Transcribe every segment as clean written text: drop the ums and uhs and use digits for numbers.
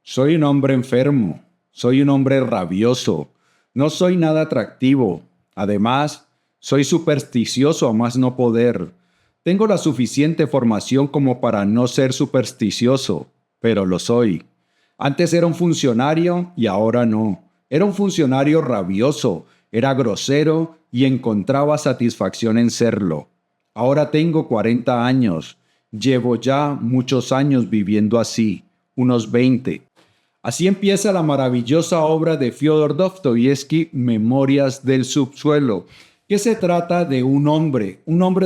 Soy un hombre enfermo, soy un hombre rabioso, no soy nada atractivo. Además, soy supersticioso a más no poder. Tengo la suficiente formación como para no ser supersticioso, pero lo soy. Antes era un funcionario y ahora no. Era un funcionario rabioso, era grosero y encontraba satisfacción en serlo. Ahora tengo 40 años. Llevo ya muchos años viviendo así, unos 20. Así empieza la maravillosa obra de Fyodor Dostoyevsky, Memorias del Subsuelo, que se trata de un hombre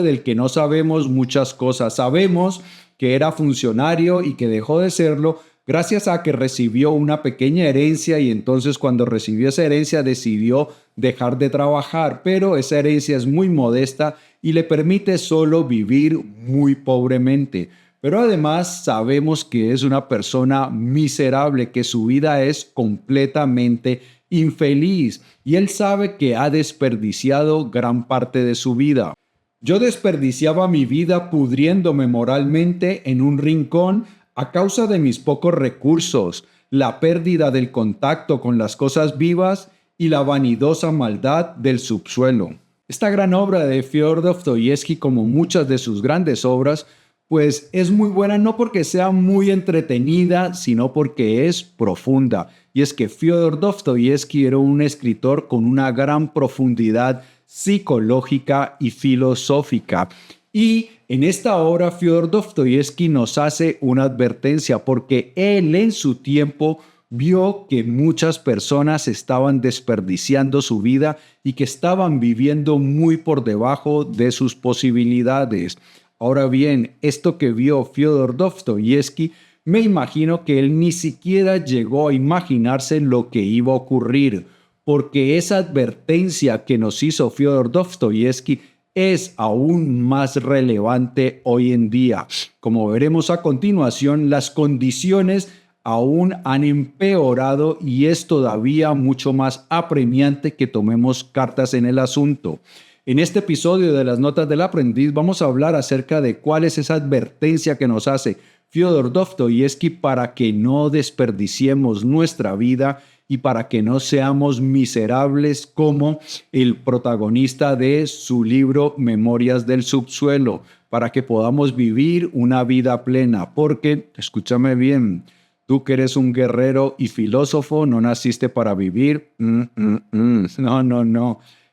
del que no sabemos muchas cosas. Sabemos que era funcionario y que dejó de serlo gracias a que recibió una pequeña herencia y entonces cuando recibió esa herencia decidió dejar de trabajar, pero esa herencia es muy modesta y le permite solo vivir muy pobremente. Pero además sabemos que es una persona miserable, que su vida es completamente infeliz y él sabe que ha desperdiciado gran parte de su vida. Yo desperdiciaba mi vida pudriéndome moralmente en un rincón a causa de mis pocos recursos, la pérdida del contacto con las cosas vivas y la vanidosa maldad del subsuelo. Esta gran obra de Fyodor Dostoyevsky, como muchas de sus grandes obras, pues es muy buena no porque sea muy entretenida, sino porque es profunda. Y es que Fyodor Dostoyevsky era un escritor con una gran profundidad psicológica y filosófica. Y en esta obra Fyodor Dostoyevsky nos hace una advertencia porque él en su tiempo vio que muchas personas estaban desperdiciando su vida y que estaban viviendo muy por debajo de sus posibilidades. Ahora bien, esto que vio Fyodor Dostoyevsky, me imagino que él ni siquiera llegó a imaginarse lo que iba a ocurrir, porque esa advertencia que nos hizo Fyodor Dostoyevsky es aún más relevante hoy en día. Como veremos a continuación, las condiciones aún han empeorado y es todavía mucho más apremiante que tomemos cartas en el asunto. En este episodio de las Notas del Aprendiz vamos a hablar acerca de cuál es esa advertencia que nos hace Fyodor Dostoyevsky para que no desperdiciemos nuestra vida y para que no seamos miserables como el protagonista de su libro Memorias del Subsuelo, para que podamos vivir una vida plena. Porque, escúchame bien, tú que eres un guerrero y filósofo, no naciste para vivir. No.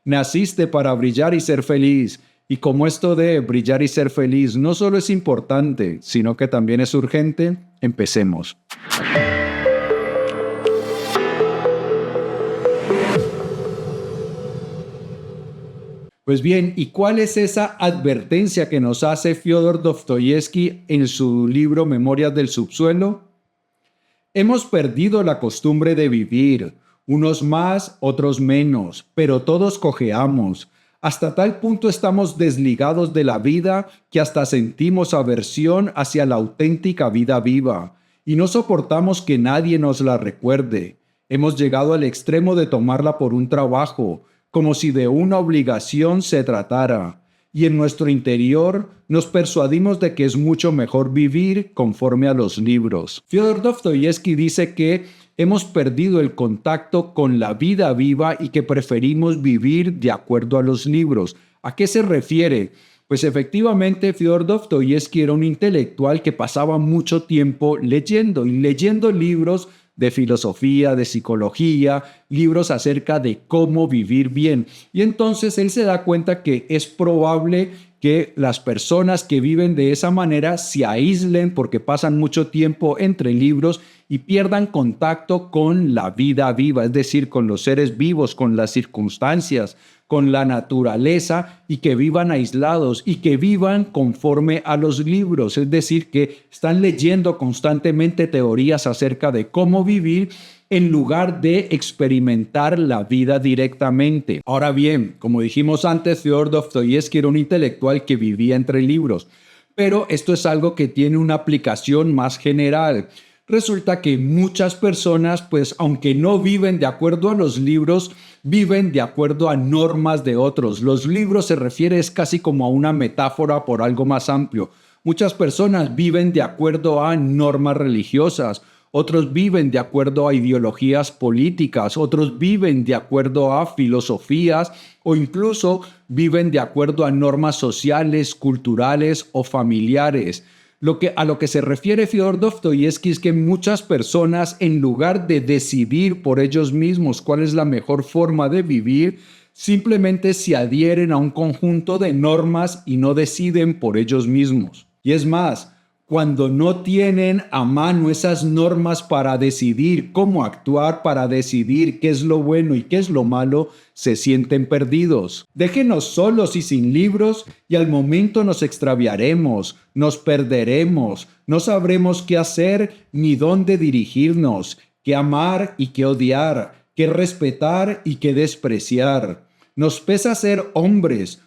Naciste para brillar y ser feliz. Y como esto de brillar y ser feliz no solo es importante, sino que también es urgente, empecemos. Pues bien, ¿y cuál es esa advertencia que nos hace Fyodor Dostoyevsky en su libro Memorias del Subsuelo? Hemos perdido la costumbre de vivir, unos más, otros menos, pero todos cojeamos. Hasta tal punto estamos desligados de la vida que hasta sentimos aversión hacia la auténtica vida viva y no soportamos que nadie nos la recuerde. Hemos llegado al extremo de tomarla por un trabajo, como si de una obligación se tratara. Y en nuestro interior nos persuadimos de que es mucho mejor vivir conforme a los libros. Fyodor Dostoyevsky dice que hemos perdido el contacto con la vida viva y que preferimos vivir de acuerdo a los libros. ¿A qué se refiere? Pues efectivamente Fyodor Dostoyevsky era un intelectual que pasaba mucho tiempo leyendo libros de filosofía, de psicología, libros acerca de cómo vivir bien. Y entonces él se da cuenta que es probable que las personas que viven de esa manera se aíslen porque pasan mucho tiempo entre libros y pierdan contacto con la vida viva, es decir, con los seres vivos, con las circunstancias, con la naturaleza y que vivan aislados y que vivan conforme a los libros, es decir, que están leyendo constantemente teorías acerca de cómo vivir en lugar de experimentar la vida directamente. Ahora bien, como dijimos antes, Fyodor Dostoyevsky era un intelectual que vivía entre libros, pero esto es algo que tiene una aplicación más general. Resulta que muchas personas, pues aunque no viven de acuerdo a los libros, viven de acuerdo a normas de otros. Los libros se refiere es casi como a una metáfora por algo más amplio. Muchas personas viven de acuerdo a normas religiosas otros viven de acuerdo a ideologías políticas, otros viven de acuerdo a filosofías o incluso viven de acuerdo a normas sociales, culturales o familiares. A lo que se refiere Fyodor Dostoyevsky es que muchas personas, en lugar de decidir por ellos mismos cuál es la mejor forma de vivir, simplemente se adhieren a un conjunto de normas y no deciden por ellos mismos. Y es más, cuando no tienen a mano esas normas para decidir cómo actuar, para decidir qué es lo bueno y qué es lo malo, se sienten perdidos. Déjenos solos y sin libros y al momento nos extraviaremos, nos perderemos, no sabremos qué hacer ni dónde dirigirnos, qué amar y qué odiar, qué respetar y qué despreciar. Nos pesa ser hombres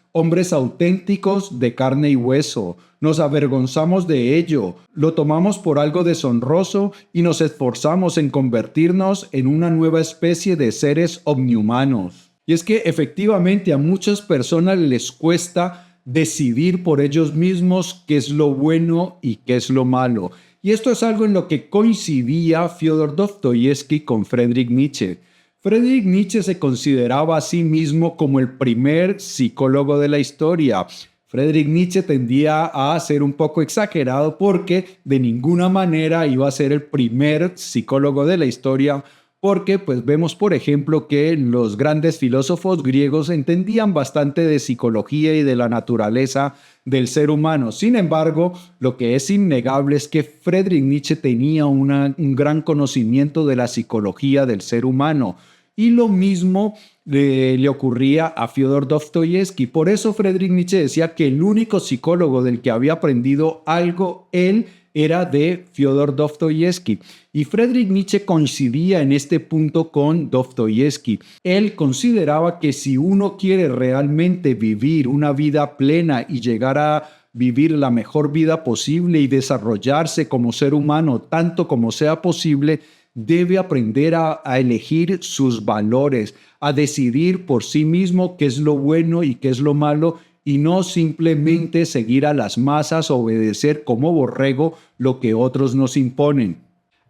auténticos de carne y hueso. Nos avergonzamos de ello, lo tomamos por algo deshonroso y nos esforzamos en convertirnos en una nueva especie de seres omnihumanos. Y es que efectivamente a muchas personas les cuesta decidir por ellos mismos qué es lo bueno y qué es lo malo. Y esto es algo en lo que coincidía Fyodor Dostoyevsky con Friedrich Nietzsche. Friedrich Nietzsche se consideraba a sí mismo como el primer psicólogo de la historia. Friedrich Nietzsche tendía a ser un poco exagerado porque de ninguna manera iba a ser el primer psicólogo de la historia, porque pues vemos por ejemplo que los grandes filósofos griegos entendían bastante de psicología y de la naturaleza del ser humano. Sin embargo, lo que es innegable es que Friedrich Nietzsche tenía un gran conocimiento de la psicología del ser humano. Y lo mismo le ocurría a Fyodor Dostoyevsky. Por eso Friedrich Nietzsche decía que el único psicólogo del que había aprendido algo él era de Fyodor Dostoyevsky. Y Friedrich Nietzsche coincidía en este punto con Dostoyevsky. Él consideraba que si uno quiere realmente vivir una vida plena y llegar a vivir la mejor vida posible y desarrollarse como ser humano tanto como sea posible, debe aprender a elegir sus valores, a decidir por sí mismo qué es lo bueno y qué es lo malo, y no simplemente seguir a las masas o obedecer como borrego lo que otros nos imponen.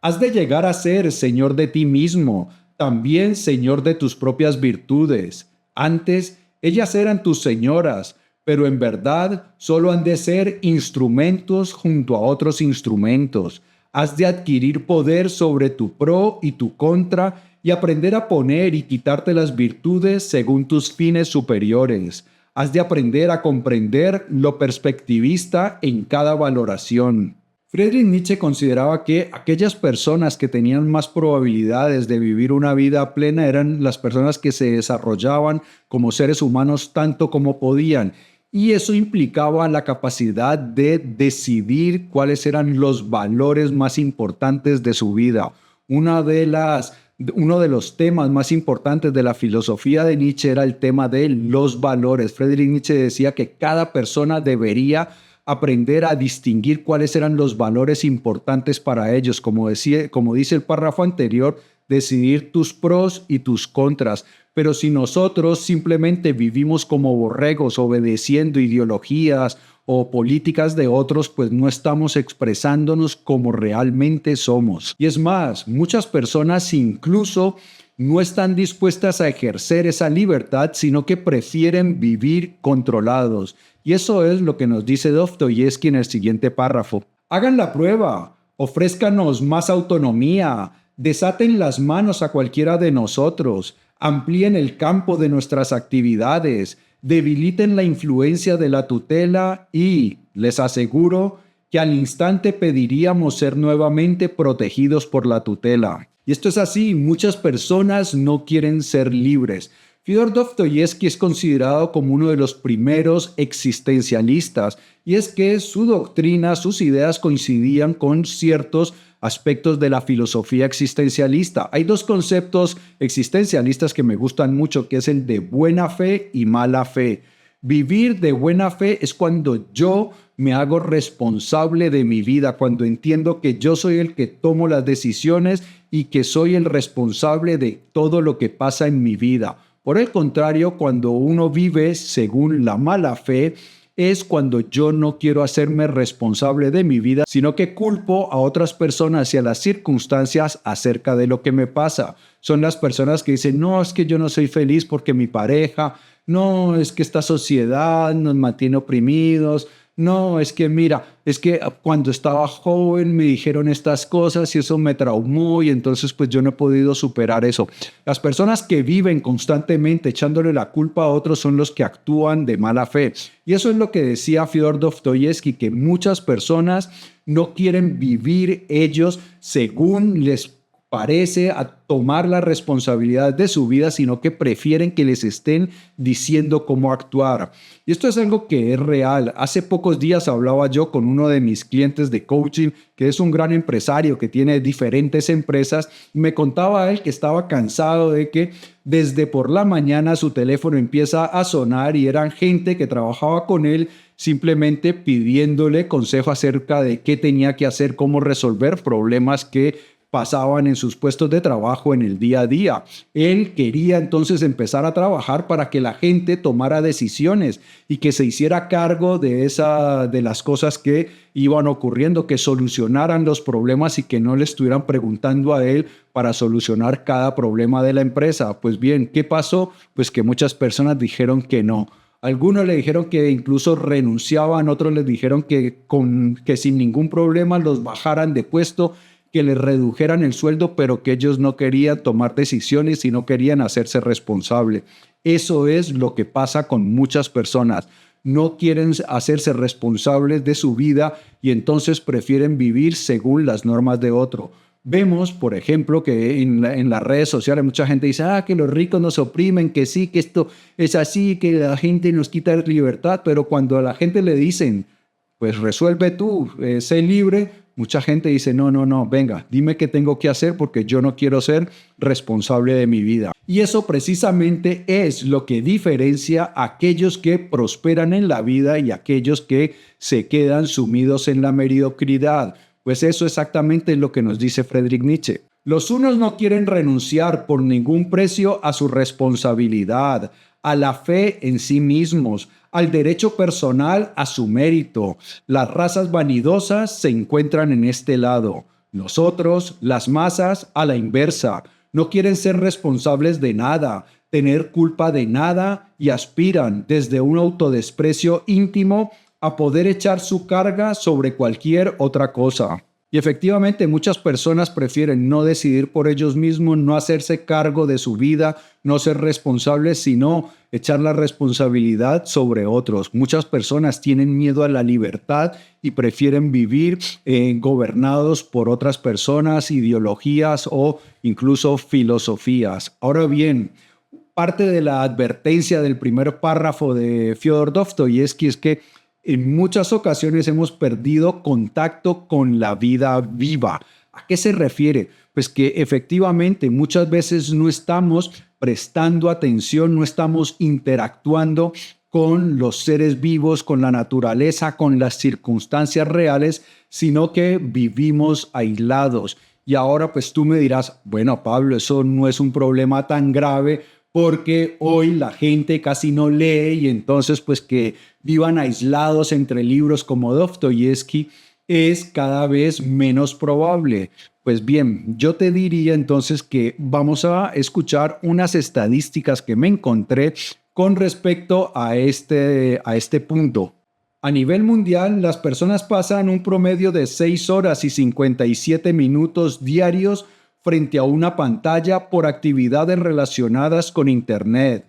Has de llegar a ser señor de ti mismo, también señor de tus propias virtudes. Antes, ellas eran tus señoras, pero en verdad solo han de ser instrumentos junto a otros instrumentos. Has de adquirir poder sobre tu pro y tu contra y aprender a poner y quitarte las virtudes según tus fines superiores. Has de aprender a comprender lo perspectivista en cada valoración. Friedrich Nietzsche consideraba que aquellas personas que tenían más probabilidades de vivir una vida plena eran las personas que se desarrollaban como seres humanos tanto como podían. Y eso implicaba la capacidad de decidir cuáles eran los valores más importantes de su vida. Uno de los temas más importantes de la filosofía de Nietzsche era el tema de los valores. Friedrich Nietzsche decía que cada persona debería aprender a distinguir cuáles eran los valores importantes para ellos. Como dice el párrafo anterior, decidir tus pros y tus contras. Pero si nosotros simplemente vivimos como borregos obedeciendo ideologías o políticas de otros, pues no estamos expresándonos como realmente somos. Y es más, muchas personas incluso no están dispuestas a ejercer esa libertad, sino que prefieren vivir controlados. Y eso es lo que nos dice Dostoyevsky en el siguiente párrafo. Hagan la prueba, ofrézcanos más autonomía, desaten las manos a cualquiera de nosotros, amplíen el campo de nuestras actividades, debiliten la influencia de la tutela y, les aseguro, que al instante pediríamos ser nuevamente protegidos por la tutela. Y esto es así, muchas personas no quieren ser libres. Fyodor Dostoyevsky es considerado como uno de los primeros existencialistas, y es que su doctrina, sus ideas coincidían con ciertos aspectos de la filosofía existencialista. Hay dos conceptos existencialistas que me gustan mucho, que es el de buena fe y mala fe. Vivir de buena fe es cuando yo me hago responsable de mi vida, cuando entiendo que yo soy el que tomo las decisiones y que soy el responsable de todo lo que pasa en mi vida. Por el contrario, cuando uno vive según la mala fe, es cuando yo no quiero hacerme responsable de mi vida, sino que culpo a otras personas y a las circunstancias acerca de lo que me pasa. Son las personas que dicen, no, es que yo no soy feliz porque mi pareja, no, es que esta sociedad nos mantiene oprimidos, no, es que mira, es que cuando estaba joven me dijeron estas cosas y eso me traumó y entonces pues yo no he podido superar eso. Las personas que viven constantemente echándole la culpa a otros son los que actúan de mala fe. Y eso es lo que decía Fyodor Dostoyevsky, que muchas personas no quieren vivir ellos según les parece a tomar la responsabilidad de su vida, sino que prefieren que les estén diciendo cómo actuar. Y esto es algo que es real. Hace pocos días hablaba yo con uno de mis clientes de coaching, que es un gran empresario que tiene diferentes empresas, y me contaba a él que estaba cansado de que desde por la mañana su teléfono empieza a sonar y eran gente que trabajaba con él simplemente pidiéndole consejo acerca de qué tenía que hacer, cómo resolver problemas que pasaban en sus puestos de trabajo en el día a día. Él quería entonces empezar a trabajar para que la gente tomara decisiones y que se hiciera cargo de las cosas que iban ocurriendo, que solucionaran los problemas y que no le estuvieran preguntando a él para solucionar cada problema de la empresa. Pues bien, ¿qué pasó? Pues que muchas personas dijeron que no. Algunos le dijeron que incluso renunciaban, otros les dijeron que sin ningún problema los bajaran de puesto, que les redujeran el sueldo, pero que ellos no querían tomar decisiones y no querían hacerse responsable. Eso es lo que pasa con muchas personas. No quieren hacerse responsables de su vida y entonces prefieren vivir según las normas de otro. Vemos, por ejemplo, que en las redes sociales mucha gente dice que los ricos nos oprimen, que sí, que esto es así, que la gente nos quita libertad, pero cuando a la gente le dicen, pues resuelve tú, sé libre, mucha gente dice, no, venga, dime qué tengo que hacer porque yo no quiero ser responsable de mi vida. Y eso precisamente es lo que diferencia a aquellos que prosperan en la vida y a aquellos que se quedan sumidos en la mediocridad. Pues eso exactamente es lo que nos dice Friedrich Nietzsche. Los unos no quieren renunciar por ningún precio a su responsabilidad, a la fe en sí mismos, al derecho personal a su mérito. Las razas vanidosas se encuentran en este lado. Los otros, las masas, a la inversa, no quieren ser responsables de nada, tener culpa de nada y aspiran desde un autodesprecio íntimo a poder echar su carga sobre cualquier otra cosa. Y efectivamente muchas personas prefieren no decidir por ellos mismos, no hacerse cargo de su vida, no ser responsables, sino echar la responsabilidad sobre otros. Muchas personas tienen miedo a la libertad y prefieren vivir gobernados por otras personas, ideologías o incluso filosofías. Ahora bien, parte de la advertencia del primer párrafo de Fyodor Dostoyevsky es que en muchas ocasiones hemos perdido contacto con la vida viva. ¿A qué se refiere? Pues que efectivamente muchas veces no estamos prestando atención, no estamos interactuando con los seres vivos, con la naturaleza, con las circunstancias reales, sino que vivimos aislados. Y ahora pues tú me dirás, bueno, Pablo, eso no es un problema tan grave porque hoy la gente casi no lee y entonces pues que vivan aislados entre libros como Dostoyevsky es cada vez menos probable. Pues bien, yo te diría entonces que vamos a escuchar unas estadísticas que me encontré con respecto a este punto. A nivel mundial, las personas pasan un promedio de 6 horas y 57 minutos diarios frente a una pantalla por actividades relacionadas con Internet.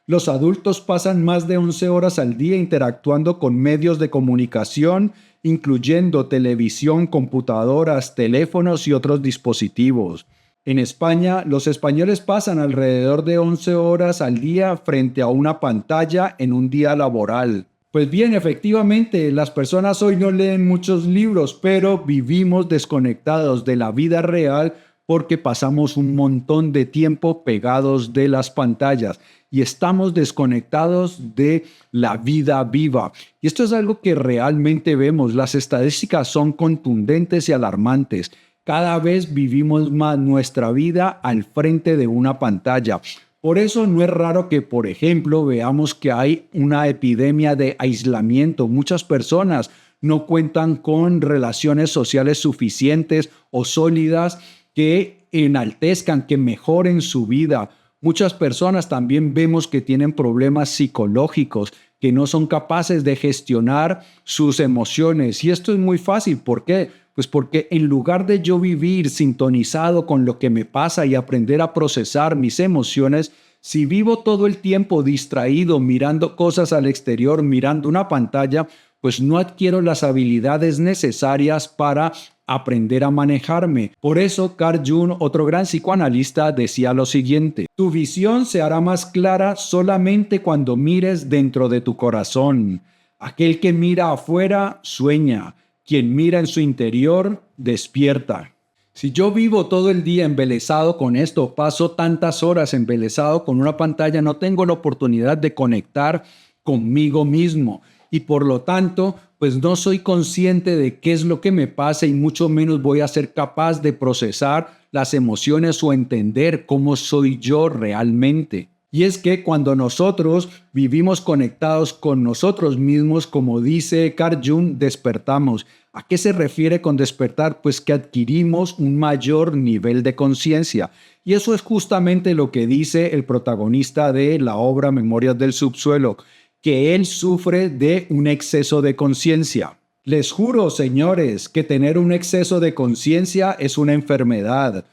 Los adultos pasan más de 11 horas al día interactuando con medios de comunicación, incluyendo televisión, computadoras, teléfonos y otros dispositivos. En España, los españoles pasan alrededor de 11 horas al día frente a una pantalla en un día laboral. Pues bien, efectivamente, las personas hoy no leen muchos libros, pero vivimos desconectados de la vida real porque pasamos un montón de tiempo pegados de las pantallas y estamos desconectados de la vida viva. Y esto es algo que realmente vemos. Las estadísticas son contundentes y alarmantes. Cada vez vivimos más nuestra vida al frente de una pantalla. Por eso no es raro que, por ejemplo, veamos que hay una epidemia de aislamiento. Muchas personas no cuentan con relaciones sociales suficientes o sólidas que enaltezcan, que mejoren su vida. Muchas personas también vemos que tienen problemas psicológicos, que no son capaces de gestionar sus emociones. Y esto es muy fácil. ¿Por qué? Pues porque en lugar de yo vivir sintonizado con lo que me pasa y aprender a procesar mis emociones, si vivo todo el tiempo distraído, mirando cosas al exterior, mirando una pantalla, pues no adquiero las habilidades necesarias para aprender a manejarme. Por eso Carl Jung, otro gran psicoanalista, decía lo siguiente: tu visión se hará más clara solamente cuando mires dentro de tu corazón. Aquel que mira afuera sueña, quien mira en su interior despierta. Si yo vivo todo el día embelesado con esto, paso tantas horas embelesado con una pantalla, no tengo la oportunidad de conectar conmigo mismo y por lo tanto, pues no soy consciente de qué es lo que me pasa y mucho menos voy a ser capaz de procesar las emociones o entender cómo soy yo realmente. Y es que cuando nosotros vivimos conectados con nosotros mismos, como dice Carl Jung, despertamos. ¿A qué se refiere con despertar? Pues que adquirimos un mayor nivel de conciencia. Y eso es justamente lo que dice el protagonista de la obra Memorias del Subsuelo, que él sufre de un exceso de conciencia. Les juro, señores, que tener un exceso de conciencia es una enfermedad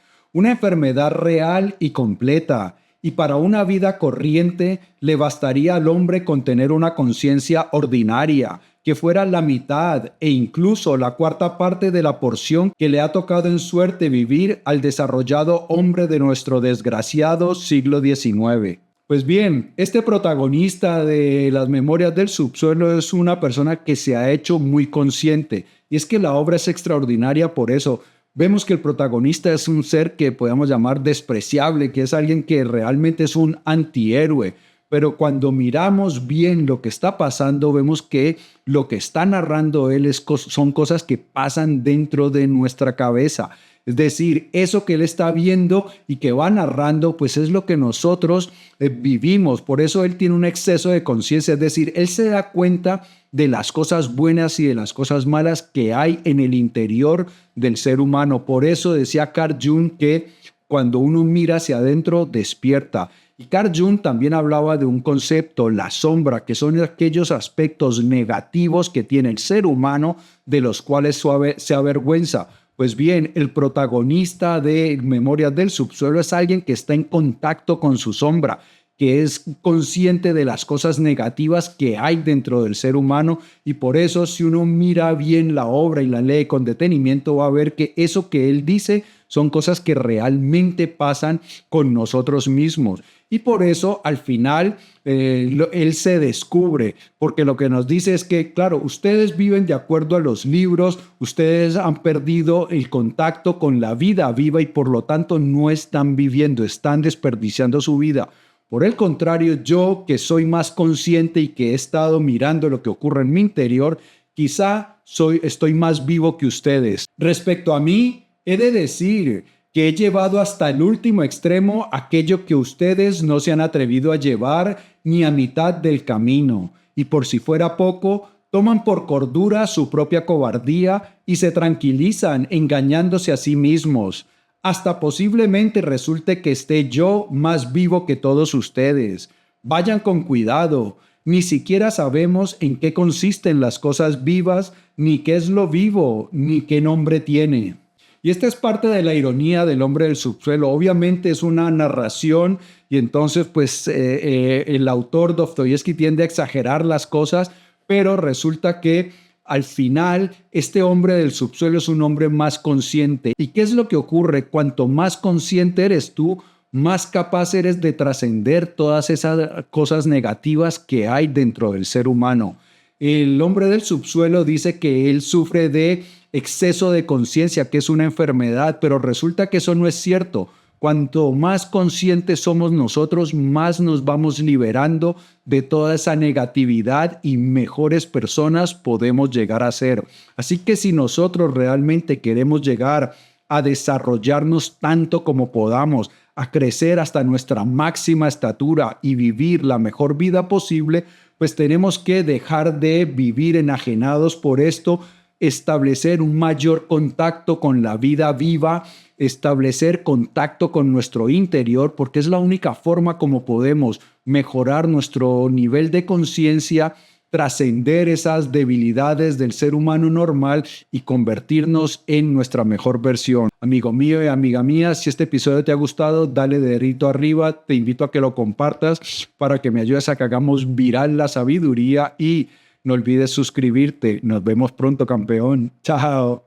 real y completa. Y para una vida corriente le bastaría al hombre con tener una conciencia ordinaria, que fuera la mitad e incluso la cuarta parte de la porción que le ha tocado en suerte vivir al desarrollado hombre de nuestro desgraciado siglo XIX. Pues bien, este protagonista de las Memorias del Subsuelo es una persona que se ha hecho muy consciente. Y es que la obra es extraordinaria por eso. Vemos que el protagonista es un ser que podemos llamar despreciable, que es alguien que realmente es un antihéroe. Pero cuando miramos bien lo que está pasando, vemos que lo que está narrando él son cosas que pasan dentro de nuestra cabeza. Es decir, eso que él está viendo y que va narrando, pues es lo que nosotros vivimos. Por eso él tiene un exceso de conciencia. Es decir, él se da cuenta de las cosas buenas y de las cosas malas que hay en el interior del ser humano. Por eso decía Carl Jung que cuando uno mira hacia adentro, despierta. Y Carl Jung también hablaba de un concepto, la sombra, que son aquellos aspectos negativos que tiene el ser humano de los cuales se avergüenza. Pues bien, el protagonista de Memorias del Subsuelo es alguien que está en contacto con su sombra, que es consciente de las cosas negativas que hay dentro del ser humano y por eso si uno mira bien la obra y la lee con detenimiento va a ver que eso que él dice son cosas que realmente pasan con nosotros mismos. Y por eso al final él se descubre, porque lo que nos dice es que, claro, ustedes viven de acuerdo a los libros, ustedes han perdido el contacto con la vida viva y por lo tanto no están viviendo, están desperdiciando su vida. Por el contrario, yo que soy más consciente y que he estado mirando lo que ocurre en mi interior, quizá estoy más vivo que ustedes. Respecto a mí, he de decir que he llevado hasta el último extremo aquello que ustedes no se han atrevido a llevar ni a mitad del camino. Y por si fuera poco, toman por cordura su propia cobardía y se tranquilizan engañándose a sí mismos. Hasta posiblemente resulte que esté yo más vivo que todos ustedes. Vayan con cuidado. Ni siquiera sabemos en qué consisten las cosas vivas, ni qué es lo vivo, ni qué nombre tiene. Y esta es parte de la ironía del hombre del subsuelo. Obviamente es una narración y entonces pues el autor Dostoyevsky tiende a exagerar las cosas, pero resulta que al final este hombre del subsuelo es un hombre más consciente. ¿Y qué es lo que ocurre? Cuanto más consciente eres tú, más capaz eres de trascender todas esas cosas negativas que hay dentro del ser humano. El hombre del subsuelo dice que él sufre de exceso de conciencia, que es una enfermedad, pero resulta que eso no es cierto. Cuanto más conscientes somos nosotros, más nos vamos liberando de toda esa negatividad y mejores personas podemos llegar a ser. Así que si nosotros realmente queremos llegar a desarrollarnos tanto como podamos, a crecer hasta nuestra máxima estatura y vivir la mejor vida posible, pues tenemos que dejar de vivir enajenados por esto, establecer un mayor contacto con la vida viva, establecer contacto con nuestro interior, porque es la única forma como podemos mejorar nuestro nivel de conciencia, trascender esas debilidades del ser humano normal y convertirnos en nuestra mejor versión. Amigo mío y amiga mía, si este episodio te ha gustado, dale dedito arriba, te invito a que lo compartas para que me ayudes a que hagamos viral la sabiduría y no olvides suscribirte. Nos vemos pronto, campeón. Chao.